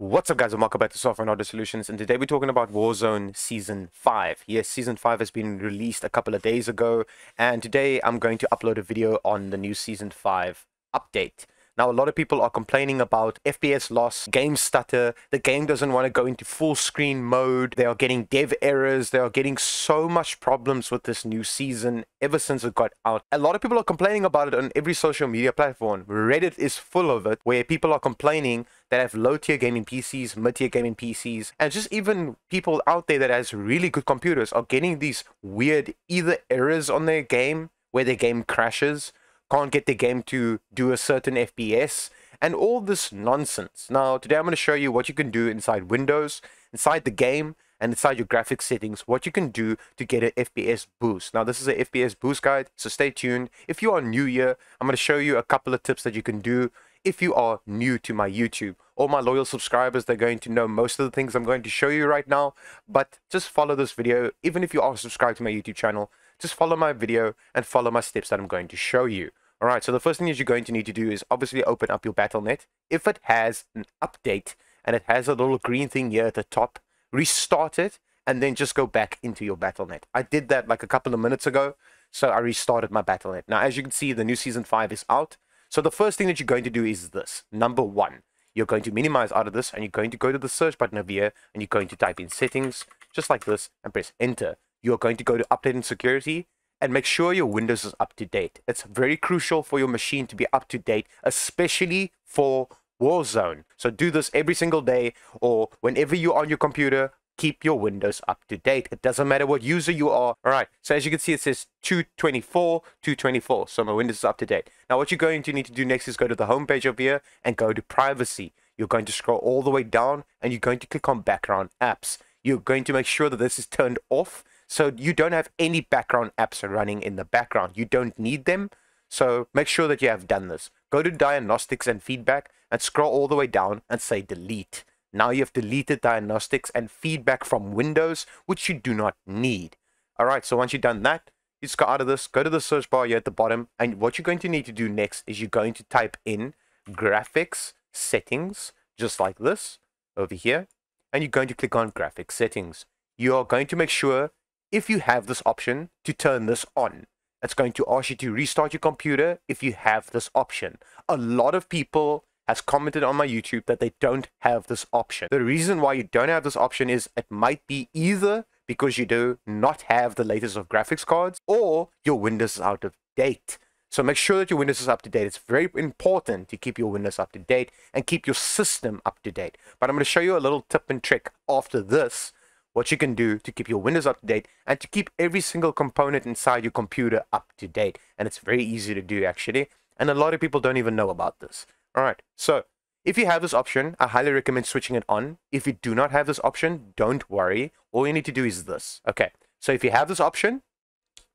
What's up guys, welcome back to Software and Audio Solutions, and today we're talking about Warzone Season 5. Yes, Season 5 has been released a couple of days ago, and today I'm going to upload a video on the new Season 5 update. Now, a lot of people are complaining about FPS loss, game stutter, the game doesn't want to go into full screen mode, they are getting dev errors, they are getting so much problems with this new season ever since it got out. A lot of people are complaining about it on every social media platform. Reddit is full of it, where people are complaining that have low-tier gaming PCs, mid-tier gaming PCs, and just even people out there that has really good computers are getting these weird either errors on their game, where their game crashes, can't get the game to do a certain FPS, and all this nonsense. Now, today I'm going to show you what you can do inside Windows, inside the game, and inside your graphics settings, what you can do to get an FPS boost. Now, this is an FPS boost guide, so stay tuned. If you are new here, I'm going to show you a couple of tips that you can do if you are new to my YouTube. All my loyal subscribers, they're going to know most of the things I'm going to show you right now, but just follow this video. Even if you are subscribed to my YouTube channel, just follow my video and follow my steps that I'm going to show you. Alright, so the first thing that you're going to need to do is obviously open up your Battle.net. If it has an update and it has a little green thing here at the top, restart it and then just go back into your Battle.net. I did that like a couple of minutes ago, so I restarted my Battle.net. Now, as you can see, the new Season 5 is out. So the first thing that you're going to do is this. Number one, you're going to minimize out of this and you're going to go to the search button over here and you're going to type in settings, just like this, and press enter. You're going to go to update and security and make sure your Windows is up to date. It's very crucial for your machine to be up to date, especially for Warzone. So do this every single day, or whenever you're on your computer, keep your Windows up to date. It doesn't matter what user you are. All right, so as you can see, it says 224. So my Windows is up to date. Now, what you're going to need to do next is go to the home page over here and go to privacy. You're going to scroll all the way down and you're going to click on background apps. You're going to make sure that this is turned off, so you don't have any background apps running in the background. You don't need them, so make sure that you have done this. Go to diagnostics and feedback and scroll all the way down and say delete. Now you have deleted diagnostics and feedback from Windows, which you do not need. Alright, so once you've done that, you just go out of this, go to the search bar here at the bottom, and what you're going to need to do next is you're going to type in graphics settings, just like this, over here, and you're going to click on graphics settings. You are going to make sure, if you have this option, to turn this on. It's going to ask you to restart your computer if you have this option. A lot of people has commented on my YouTube that they don't have this option. The reason why you don't have this option is it might be either because you do not have the latest of graphics cards, or your Windows is out of date. So make sure that your Windows is up to date. It's very important to keep your Windows up to date and keep your system up to date. But I'm going to show you a little tip and trick after this, what you can do to keep your Windows up to date and to keep every single component inside your computer up to date. And it's very easy to do, actually. And a lot of people don't even know about this. Alright, so if you have this option, I highly recommend switching it on. If you do not have this option, don't worry. All you need to do is this. Okay, so if you have this option,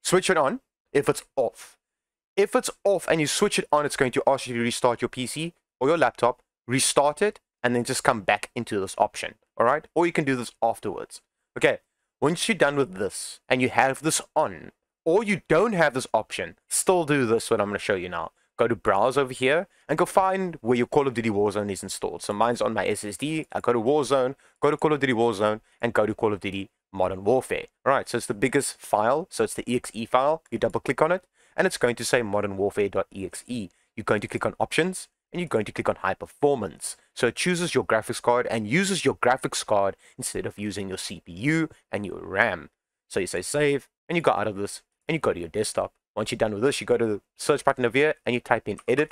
switch it on if it's off. If it's off and you switch it on, it's going to ask you to restart your PC or your laptop, restart it, and then just come back into this option. Alright, or you can do this afterwards. Okay, once you're done with this and you have this on, or you don't have this option, still do this, what I'm going to show you now. Go to browse over here and go find where your Call of Duty Warzone is installed. So mine's on my SSD. I go to Warzone, go to Call of Duty Warzone, and go to Call of Duty Modern Warfare. Alright, so it's the biggest file. So it's the exe file. You double click on it and it's going to say modernwarfare.exe. You're going to click on options and you're going to click on high performance. So it chooses your graphics card and uses your graphics card instead of using your CPU and your RAM. So you say save and you go out of this and you go to your desktop. Once you're done with this, you go to the search button over here and you type in edit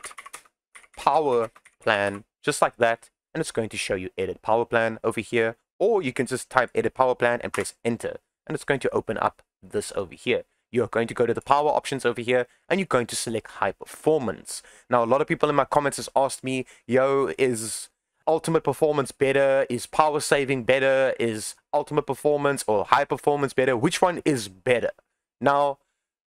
power plan, just like that, and it's going to show you edit power plan over here, or you can just type edit power plan and press enter and it's going to open up this over here. You're going to go to the power options over here and you're going to select high performance. Now, a lot of people in my comments has asked me, yo, is ultimate performance better? Is power saving better? Is ultimate performance or high performance better? Which one is better? Now,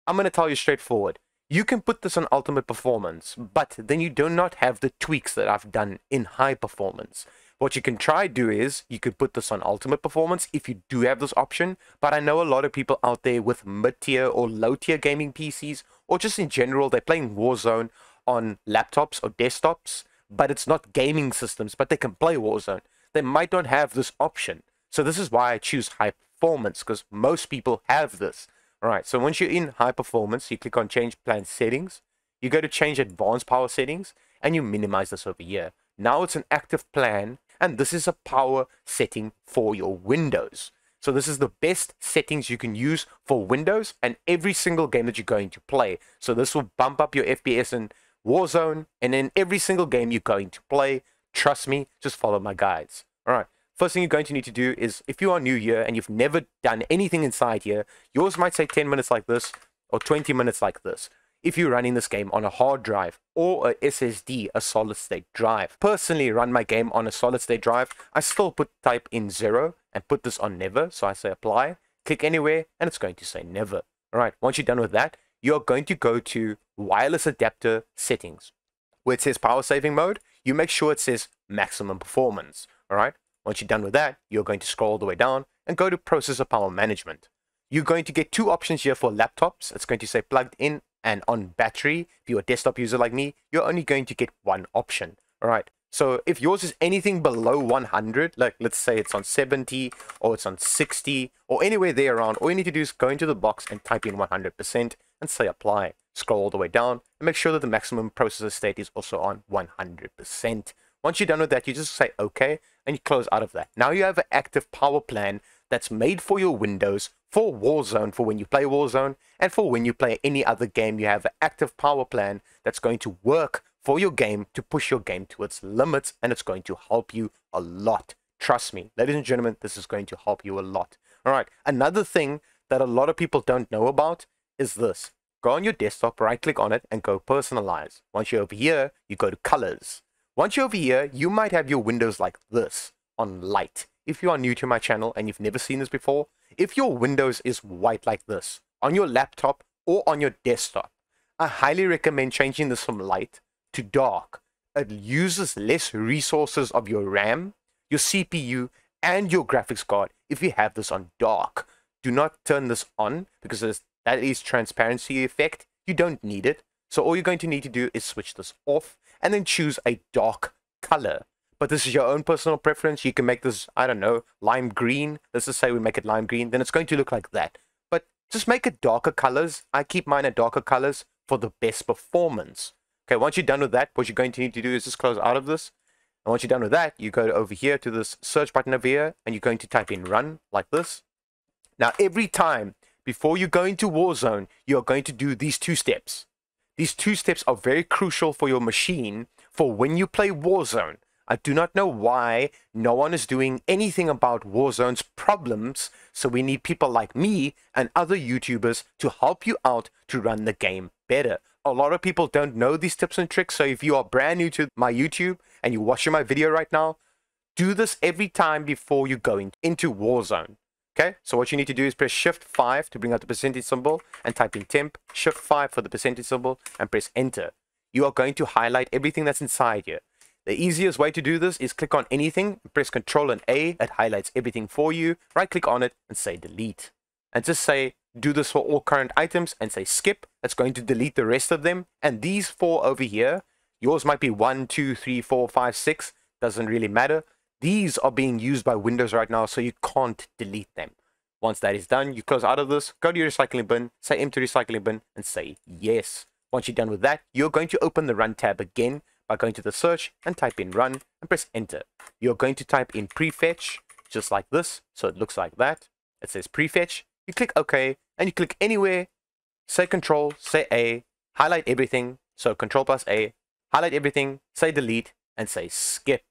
I'm going to tell you straightforward. You can put this on ultimate performance, but then you do not have the tweaks that I've done in high performance. What you can try do is you could put this on ultimate performance if you do have this option, but I know a lot of people out there with mid-tier or low-tier gaming PCs, or just in general, they're playing Warzone on laptops or desktops, but it's not gaming systems, but they can play Warzone. they might not have this option. So this is why I choose high performance, because most people have this. All right, so once you're in high performance, you click on change plan settings. You go to change advanced power settings, and you minimize this over here. Now it's an active plan, and this is a power setting for your Windows. So this is the best settings you can use for Windows and every single game that you're going to play. So this will bump up your FPS in Warzone, and in every single game you're going to play. Trust me, just follow my guides. All right. First thing you're going to need to do is, if you are new here and you've never done anything inside here, yours might say 10 minutes like this or 20 minutes like this. If you're running this game on a hard drive or a SSD, a solid state drive. Personally, run my game on a solid state drive. I still type in 0 and put this on never. So I say apply, click anywhere, and it's going to say never. All right. Once you're done with that, you're going to go to wireless adapter settings. Where it says power saving mode, you make sure it says maximum performance. All right. Once you're done with that, you're going to scroll all the way down and go to processor power management. You're going to get two options here for laptops. It's going to say plugged in and on battery. If you're a desktop user like me, you're only going to get one option. All right. So if yours is anything below 100, like let's say it's on 70 or it's on 60 or anywhere there around, all you need to do is go into the box and type in 100% and say apply. Scroll all the way down and make sure that the maximum processor state is also on 100%. Once you're done with that, you just say OK and you close out of that. Now you have an active power plan that's made for your Windows, for Warzone, for when you play Warzone, and for when you play any other game. You have an active power plan that's going to work for your game to push your game to its limits, and it's going to help you a lot. Trust me, ladies and gentlemen, this is going to help you a lot. All right, another thing that a lot of people don't know about is this. Go on your desktop, right click on it, and go personalize. Once you're over here, you go to colors. Once you're over here, you might have your windows like this on light. If you are new to my channel and you've never seen this before, if your Windows is white like this on your laptop or on your desktop, I highly recommend changing this from light to dark. It uses less resources of your RAM, your CPU, and your graphics card if you have this on dark. Do not turn this on because that is transparency effect. You don't need it. So all you're going to need to do is switch this off and then choose a dark color. But this is your own personal preference. You can make this, I don't know, lime green. Let's just say we make it lime green. Then it's going to look like that. But just make it darker colors. I keep mine at darker colors for the best performance. Okay, once you're done with that, what you're going to need to do is just close out of this. And once you're done with that, you go over here to this search button over here, and you're going to type in run like this. Now, every time before you go into Warzone, you're going to do these two steps. These two steps are very crucial for your machine for when you play Warzone. I do not know why no one is doing anything about Warzone's problems, so we need people like me and other YouTubers to help you out to run the game better. A lot of people don't know these tips and tricks, so if you are brand new to my YouTube and you're watching my video right now, do this every time before you go into Warzone. Okay, so what you need to do is press Shift 5 to bring out the percentage symbol and type in temp, Shift 5 for the percentage symbol and press enter. You are going to highlight everything that's inside here. The easiest way to do this is click on anything, press Ctrl and A, it highlights everything for you, right click on it and say delete. And just say do this for all current items and say skip. That's going to delete the rest of them. And these four over here, yours might be 1, 2, 3, 4, 5, 6, doesn't really matter. These are being used by Windows right now, so you can't delete them. Once that is done, you close out of this, go to your recycling bin, say empty recycling bin and say yes. Once you're done with that, you're going to open the run tab again by going to the search and type in run and press enter. You're going to type in prefetch just like this, so it looks like that. It says prefetch. You click OK and you click anywhere, say Control, say A, highlight everything, so Control plus A, highlight everything, say delete and say skip.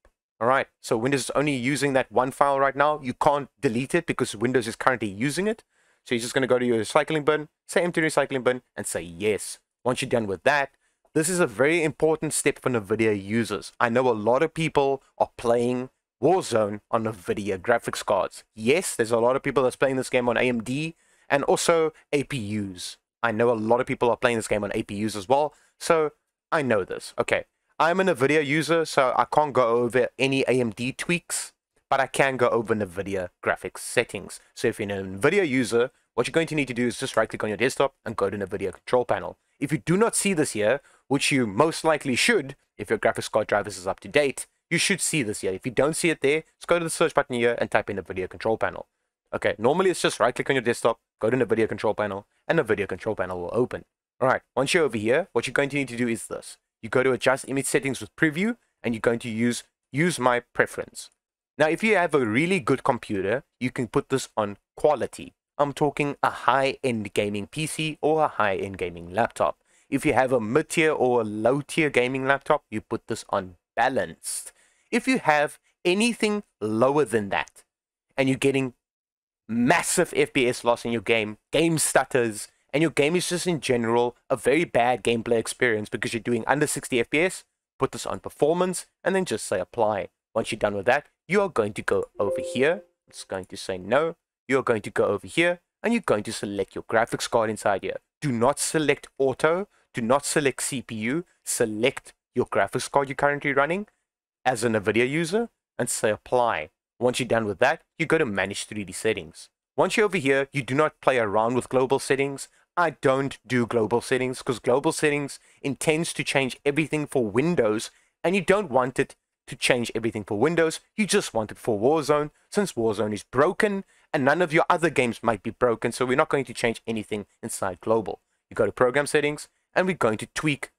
All right, so Windows is only using that one file right now. You can't delete it because Windows is currently using it. So you're just going to go to your recycling bin, say empty recycling bin and say yes. Once you're done with that, this is a very important step for Nvidia users. I know a lot of people are playing Warzone on Nvidia graphics cards. Yes, there's a lot of people that's playing this game on AMD and also APUs. I know a lot of people are playing this game on APUs as well, so I know this. Okay, I'm a Nvidia user, so I can't go over any AMD tweaks, but I can go over Nvidia graphics settings. So if you're an Nvidia user, what you're going to need to do is just right click on your desktop and go to Nvidia control panel. If you do not see this here, which you most likely should if your graphics card drivers is up to date, You should see this here. If you don't see it there, just go to the search button here and type in NVIDIA control panel. Okay, normally it's just right click on your desktop, go to NVIDIA control panel, and NVIDIA control panel will open. Alright, once you're over here, what you're going to need to do is this. You go to adjust image settings with preview, and you're going to use my preference. Now, if you have a really good computer, you can put this on quality. I'm talking a high-end gaming PC or a high-end gaming laptop. If you have a mid-tier or a low-tier gaming laptop, you put this on balanced. If you have anything lower than that, and you're getting massive FPS loss in your game stutters, and your game is just in general a very bad gameplay experience because you're doing under 60 FPS, put this on performance, and then just say apply. Once you're done with that, you are going to go over here. It's going to say no. You're going to go over here, and you're going to select your graphics card inside here. Do not select auto. Do not select CPU. Select your graphics card you're currently running as an Nvidia user, and say apply. Once you're done with that, you go to manage 3D settings. Once you're over here, you do not play around with global settings. I don't do global settings because global settings intends to change everything for Windows, and you don't want it to change everything for Windows. You just want it for Warzone, since Warzone is broken and none of your other games might be broken, so we're not going to change anything inside global. You go to program settings, and we're going to tweak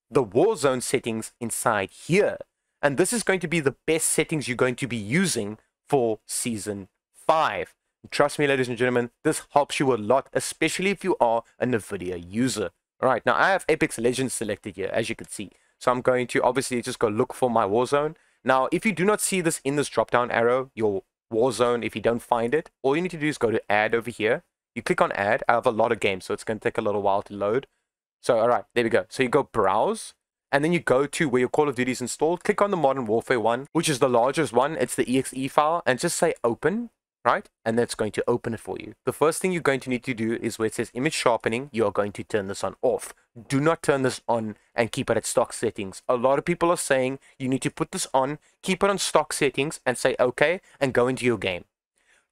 the Warzone settings inside here. And this is going to be the best settings you're going to be using for Season 5. Trust me, ladies and gentlemen, this helps you a lot, especially if you are a Nvidia user. Alright, now I have Apex Legends selected here, as you can see. So I'm going to obviously just go look for my Warzone. Now, if you do not see this in this drop-down arrow, your Warzone, if you don't find it, all you need to do is go to Add over here. You click on Add. I have a lot of games, so it's going to take a little while to load. So, alright, there we go. So you go Browse, and then you go to where your Call of Duty is installed. Click on the Modern Warfare one, which is the largest one. It's the exe file, and just say Open. Right? And that's going to open it for you. The first thing you're going to need to do is where it says image sharpening, you are going to turn this on off. Do not turn this on and keep it at stock settings. A lot of people are saying you need to put this on, keep it on stock settings, and say okay, and go into your game.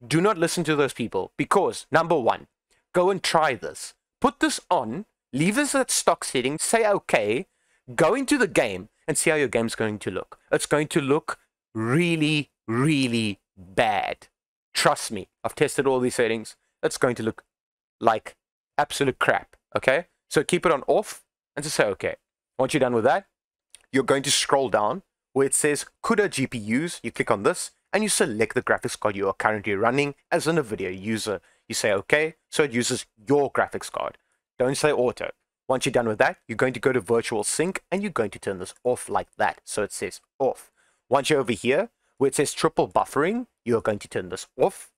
Do not listen to those people because, number one, go and try this. Put this on, leave this at stock settings, say okay, go into the game, and see how your game's going to look. It's going to look really, really bad. Trust me, I've tested all these settings. It's going to look like absolute crap, okay? So keep it on off and just say okay. Once you're done with that, you're going to scroll down where it says CUDA GPUs. You click on this and you select the graphics card you are currently running as a Nvidia user. You say okay, so it uses your graphics card. Don't say auto. Once you're done with that, you're going to go to virtual sync and you're going to turn this off like that. So it says off. Once you're over here, where it says triple buffering, you're going to turn this off.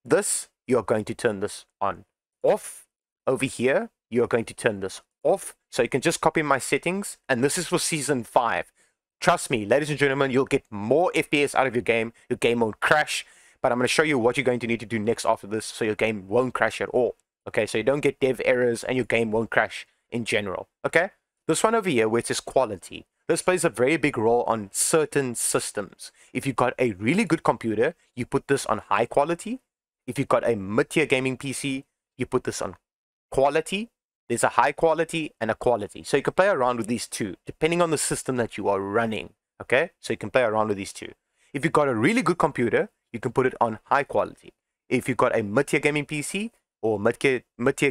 This, you're going to turn this on off. Over here, you're going to turn this off. So you can just copy my settings. And this is for Season 5. Trust me, ladies and gentlemen, you'll get more FPS out of your game. Your game won't crash. But I'm going to show you what you're going to need to do next after this so your game won't crash at all. Okay, so you don't get dev errors and your game won't crash in general. Okay, this one over here where it says quality. This plays a very big role on certain systems. If you've got a really good computer, you put this on high quality. If you've got a mid-tier gaming PC, you put this on quality. There's a high quality and a quality. So you can play around with these two, depending on the system that you are running. Okay, so you can play around with these two. If you've got a really good computer, you can put it on high quality. If you've got a mid-tier gaming PC or mid-tier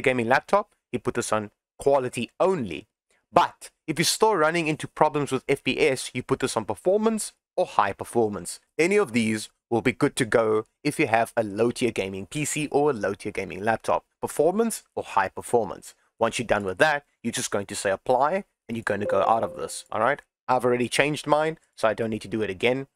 gaming laptop, you put this on quality only. But if you're still running into problems with FPS, you put this on performance or high performance. Any of these will be good to go if you have a low-tier gaming PC or a low-tier gaming laptop. Performance or high performance. Once you're done with that, you're just going to say apply and you're going to go out of this. All right. I've already changed mine, so I don't need to do it again.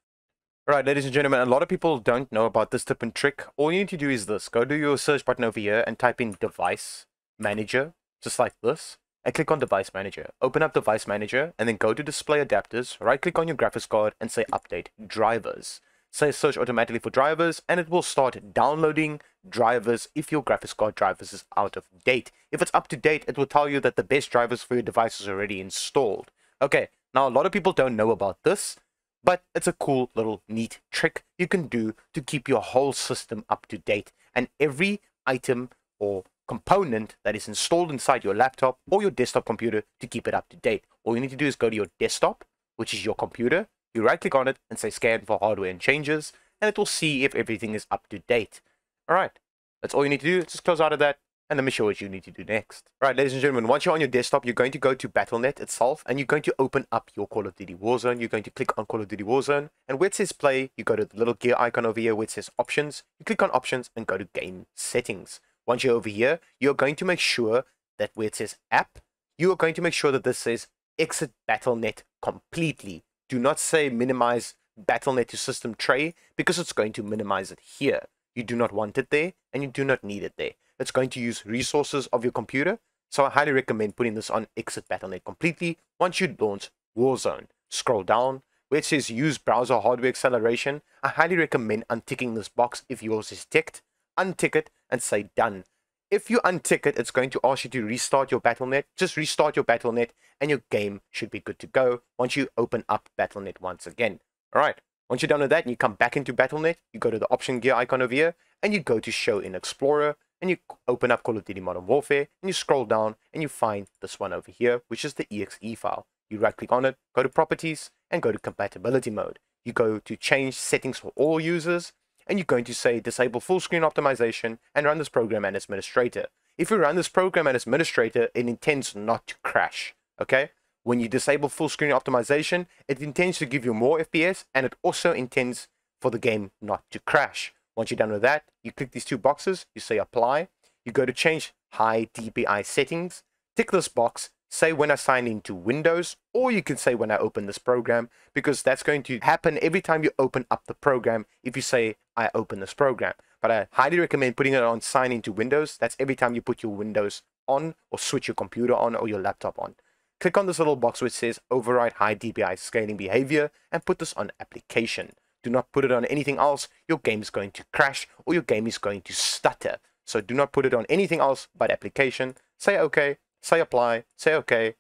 All right, ladies and gentlemen, a lot of people don't know about this tip and trick. All you need to do is this. Go to your search button over here and type in Device Manager, just like this. And click on Device Manager. Open up Device Manager and then go to Display Adapters. Right click on your graphics card and say Update Drivers. Say search automatically for drivers and it will start downloading drivers if your graphics card drivers is out of date. If it's up to date, it will tell you that the best drivers for your device is already installed. Okay, now a lot of people don't know about this, but it's a cool little neat trick you can do to keep your whole system up to date and every item or component that is installed inside your laptop or your desktop computer to keep it up to date. All you need to do is go to your desktop, which is your computer, You right click on it and say scan for hardware and changes, and it will see if everything is up to date. Alright, that's all you need to do. Just close out of that, and let me show what you need to do next. Alright, ladies and gentlemen, once you're on your desktop, you're going to go to Battle.net itself, and you're going to open up your Call of Duty Warzone. You're going to click on Call of Duty Warzone, and where it says play, you go to the little gear icon over here where it says options. You click on options and go to game settings. Once you're over here, you're going to make sure that where it says app, you are going to make sure that this says exit Battle.net completely. Do not say minimize Battle.net to system tray, because it's going to minimize it here. You do not want it there, and you do not need it there. It's going to use resources of your computer, so I highly recommend putting this on exit Battle.net completely once you launch Warzone. Scroll down, where it says use browser hardware acceleration, I highly recommend unticking this box if yours is ticked. Untick it and say done. If you untick it, it's going to ask you to restart your Battle.net. Just restart your Battle.net and your game should be good to go once you open up Battle.net once again. Alright, once you're done with that and you come back into Battle.net, you go to the option gear icon over here and you go to show in Explorer and you open up Call of Duty Modern Warfare and you scroll down and you find this one over here, which is the exe file. You right click on it, go to properties and go to compatibility mode. You go to change settings for all users, and you're going to say disable full screen optimization and run this program as administrator. If you run this program as administrator, it intends not to crash, okay? When you disable full screen optimization, it intends to give you more FPS, and it also intends for the game not to crash. Once you're done with that, you click these two boxes, you say apply, you go to change high DPI settings, tick this box, say when I sign into Windows, or you can say when I open this program, because that's going to happen every time you open up the program if you say I open this program. But I highly recommend putting it on sign into Windows. That's every time you put your Windows on or switch your computer on or your laptop on. Click on this little box which says override high DPI scaling behavior and put this on application. Do not put it on anything else. Your game is going to crash or your game is going to stutter. So do not put it on anything else but application. Say OK. Say apply, say OK,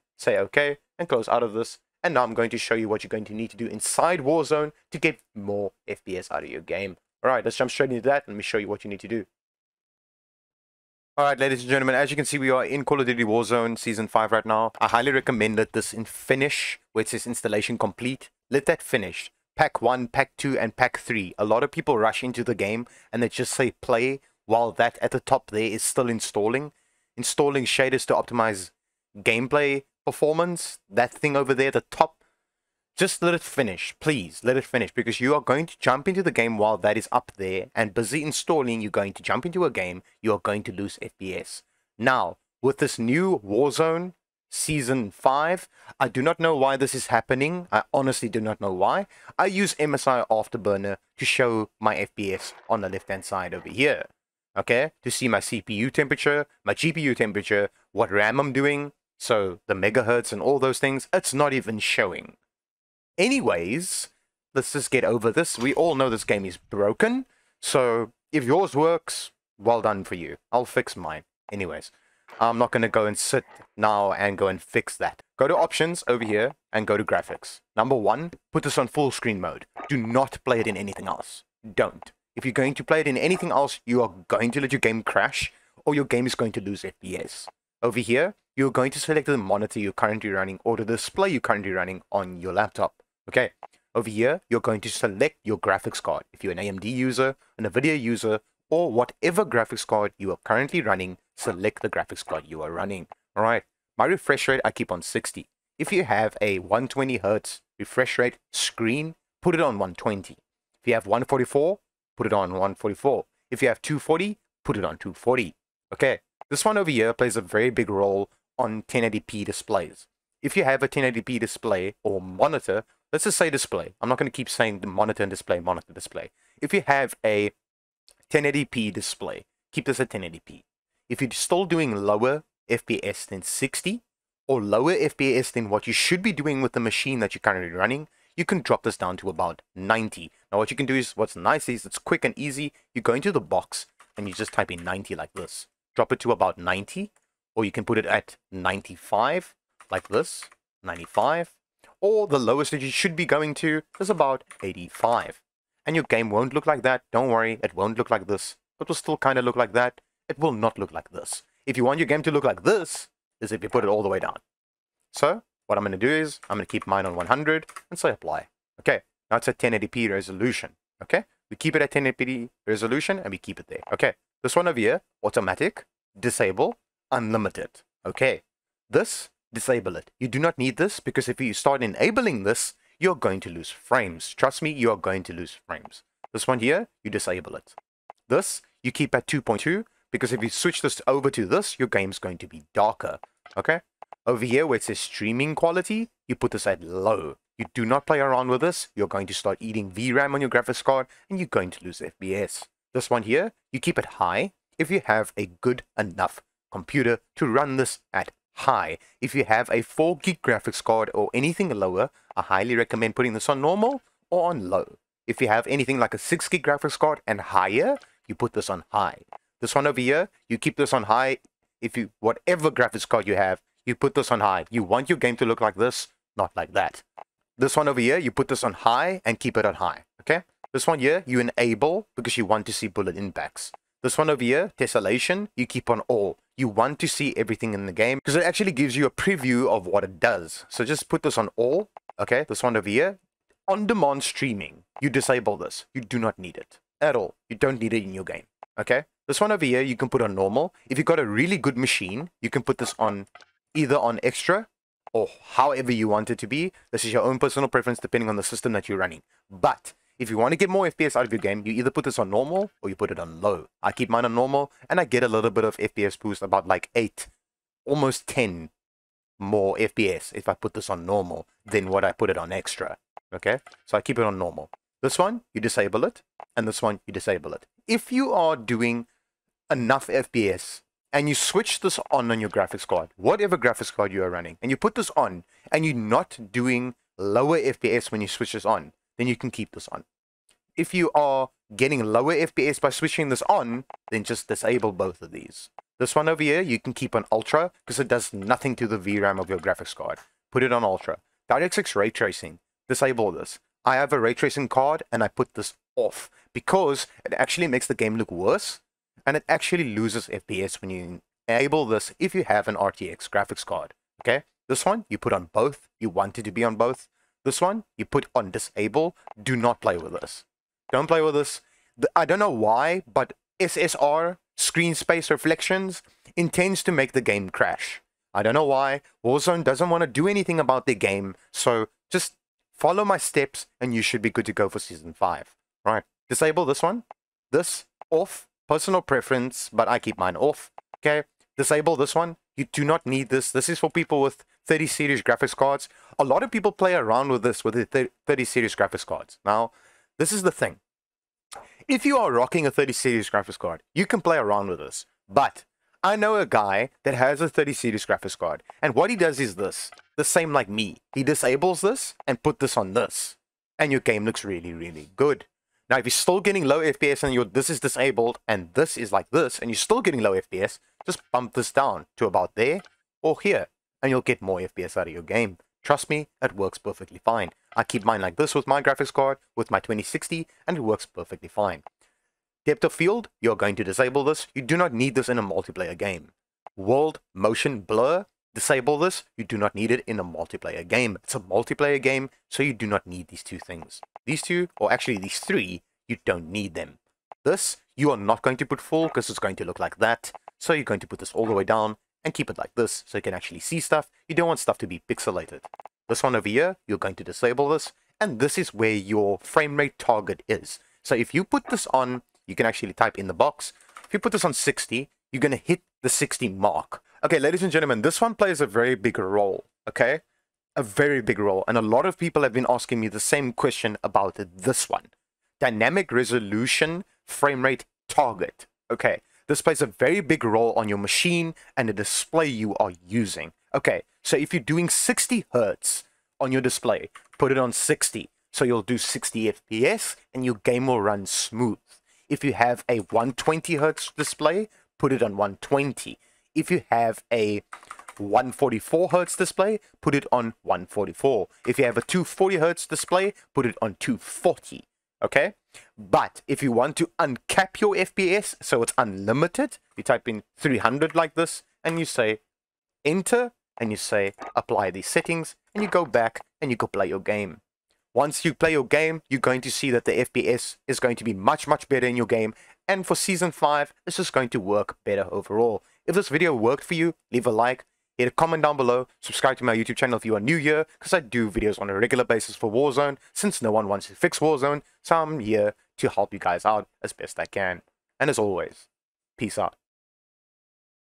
and close out of this. And now I'm going to show you what you're going to need to do inside Warzone to get more FPS out of your game. Alright, let's jump straight into that and let me show you what you need to do. Alright, ladies and gentlemen, as you can see, we are in Call of Duty Warzone Season 5 right now. I highly recommend that this in finish, where it says installation complete. Let that finish. Pack 1, Pack 2, and Pack 3. A lot of people rush into the game and they just say play while that at the top there is still installing. Installing shaders to optimize gameplay performance, that thing over there at the top, just let it finish, please let it finish, because you are going to jump into the game while that is up there and busy installing. You're going to jump into a game, you are going to lose FPS. Now with this new Warzone Season 5, I do not know why this is happening. I honestly do not know why. I use MSI Afterburner to show my FPS on the left hand side over here. Okay, to see my CPU temperature, my GPU temperature, what RAM I'm doing, so the megahertz and all those things, it's not even showing. Anyways, let's just get over this. We all know this game is broken, so if yours works, well done for you. I'll fix mine. Anyways, I'm not going to go and sit now and go and fix that. Go to options over here and go to graphics. Number 1, put this on full screen mode. Do not play it in anything else. Don't. If you're going to play it in anything else, you are going to let your game crash or your game is going to lose FPS. Over here, you're going to select the monitor you're currently running or the display you're currently running on your laptop. Okay, over here, you're going to select your graphics card. If you're an AMD user, an Nvidia user, or whatever graphics card you are currently running, select the graphics card you are running. Alright, my refresh rate I keep on 60. If you have a 120 Hz refresh rate screen, put it on 120. If you have 144, put it on 144. If you have 240, put it on 240. Okay, this one over here plays a very big role on 1080p displays. If you have a 1080p display or monitor, let's just say display. I'm not going to keep saying the monitor and display, monitor, display. If you have a 1080p display, keep this at 1080p. If you're still doing lower FPS than 60 or lower FPS than what you should be doing with the machine that you're currently running, you can drop this down to about 90. Now what you can do is, what's nice is it's quick and easy. You go into the box and you just type in 90 like this. Drop it to about 90, or you can put it at 95 like this, 95. Or the lowest that you should be going to is about 85. And your game won't look like that. Don't worry, it won't look like this. It will still kind of look like that. It will not look like this. If you want your game to look like this, is if you put it all the way down. So what I'm going to do is I'm going to keep mine on 100 and say apply. Okay, now it's a 1080p resolution. Okay, we keep it at 1080p resolution and we keep it there. Okay, this one over here, automatic, disable, unlimited. Okay, this, disable it. You do not need this because if you start enabling this, you're going to lose frames. Trust me, you are going to lose frames. This one here, you disable it. This, you keep at 2.2 because if you switch this over to this, your game's going to be darker. Okay, over here where it says streaming quality, you put this at low. You do not play around with this. You're going to start eating VRAM on your graphics card and you're going to lose FPS. This one here, you keep it high if you have a good enough computer to run this at high. If you have a 4 gig graphics card or anything lower, I highly recommend putting this on normal or on low. If you have anything like a 6 gig graphics card and higher, you put this on high. This one over here, you keep this on high. If you, whatever graphics card you have, you put this on high. You want your game to look like this, not like that. This one over here, you put this on high and keep it on high, okay? This one here, you enable because you want to see bullet impacts. This one over here, Tessellation, you keep on all. You want to see everything in the game because it actually gives you a preview of what it does. So just put this on all, okay? This one over here, on-demand streaming, you disable this. You do not need it at all. You don't need it in your game, okay? This one over here, you can put on normal. If you've got a really good machine, you can put this on either on extra or however you want it to be. This is your own personal preference depending on the system that you're running. But if you want to get more FPS out of your game, you either put this on normal or you put it on low. I keep mine on normal and I get a little bit of FPS boost, about like 8, almost 10 more FPS if I put this on normal than what I put it on extra. Okay, so I keep it on normal. This one, you disable it, and this one, you disable it. If you are doing enough FPS and you switch this on your graphics card, whatever graphics card you are running, and you put this on, and you're not doing lower FPS when you switch this on, then you can keep this on. If you are getting lower FPS by switching this on, then just disable both of these. This one over here, you can keep on Ultra, because it does nothing to the VRAM of your graphics card. Put it on Ultra. Directx Ray Tracing, disable this. I have a ray tracing card, and I put this off, because it actually makes the game look worse, and it actually loses FPS when you enable this if you have an RTX graphics card. Okay, this one you put on both. You want it to be on both. This one you put on disable. Do not play with this. Don't play with this. I don't know why, but SSR, screen space reflections, intends to make the game crash. I don't know why. Warzone doesn't want to do anything about their game, so just follow my steps and you should be good to go for Season 5. Right, disable this one. This, off. Personal preference, but I keep mine off. Okay, disable this one. You do not need this. This is for people with 30 series graphics cards. A lot of people play around with this with the 30 series graphics cards. Now, this is the thing. If you are rocking a 30 series graphics card, you can play around with this. But I know a guy that has a 30 series graphics card, and what he does is this. The same like me. He disables this and put this on this, and your game looks really, really good. Now, if you're still getting low FPS and this is disabled and this is like this and you're still getting low FPS, just bump this down to about there or here and you'll get more FPS out of your game. Trust me, it works perfectly fine. I keep mine like this with my graphics card, with my 2060, and it works perfectly fine. Depth of field, you're going to disable this. You do not need this in a multiplayer game. World motion blur, disable this. You do not need it in a multiplayer game. It's a multiplayer game, so you do not need these two things. These two, or actually these three, you don't need them. This, you are not going to put full because it's going to look like that. So you're going to put this all the way down and keep it like this so you can actually see stuff. You don't want stuff to be pixelated. This one over here, you're going to disable this. And this is where your frame rate target is. So if you put this on, you can actually type in the box. If you put this on 60, you're going to hit the 60 mark. Okay, ladies and gentlemen, this one plays a very big role, okay? A very big role, and a lot of people have been asking me the same question about this one. Dynamic resolution frame rate target. Okay, this plays a very big role on your machine and the display you are using. Okay, so if you're doing 60 Hertz on your display, put it on 60. So you'll do 60 FPS and your game will run smooth. If you have a 120 Hertz display, put it on 120. If you have a 144 Hertz display, put it on 144. If you have a 240 Hertz display, put it on 240. Okay? But if you want to uncap your FPS, so it's unlimited, you type in 300 like this, and you say enter, and you say apply these settings, and you go back and you go play your game. Once you play your game, you're going to see that the FPS is going to be much better in your game, and for Season 5, this is going to work better overall. If this video worked for you, leave a like, hit a comment down below, subscribe to my YouTube channel if you are new here, because I do videos on a regular basis for Warzone, since no one wants to fix Warzone, so I'm here to help you guys out as best I can. And as always, peace out.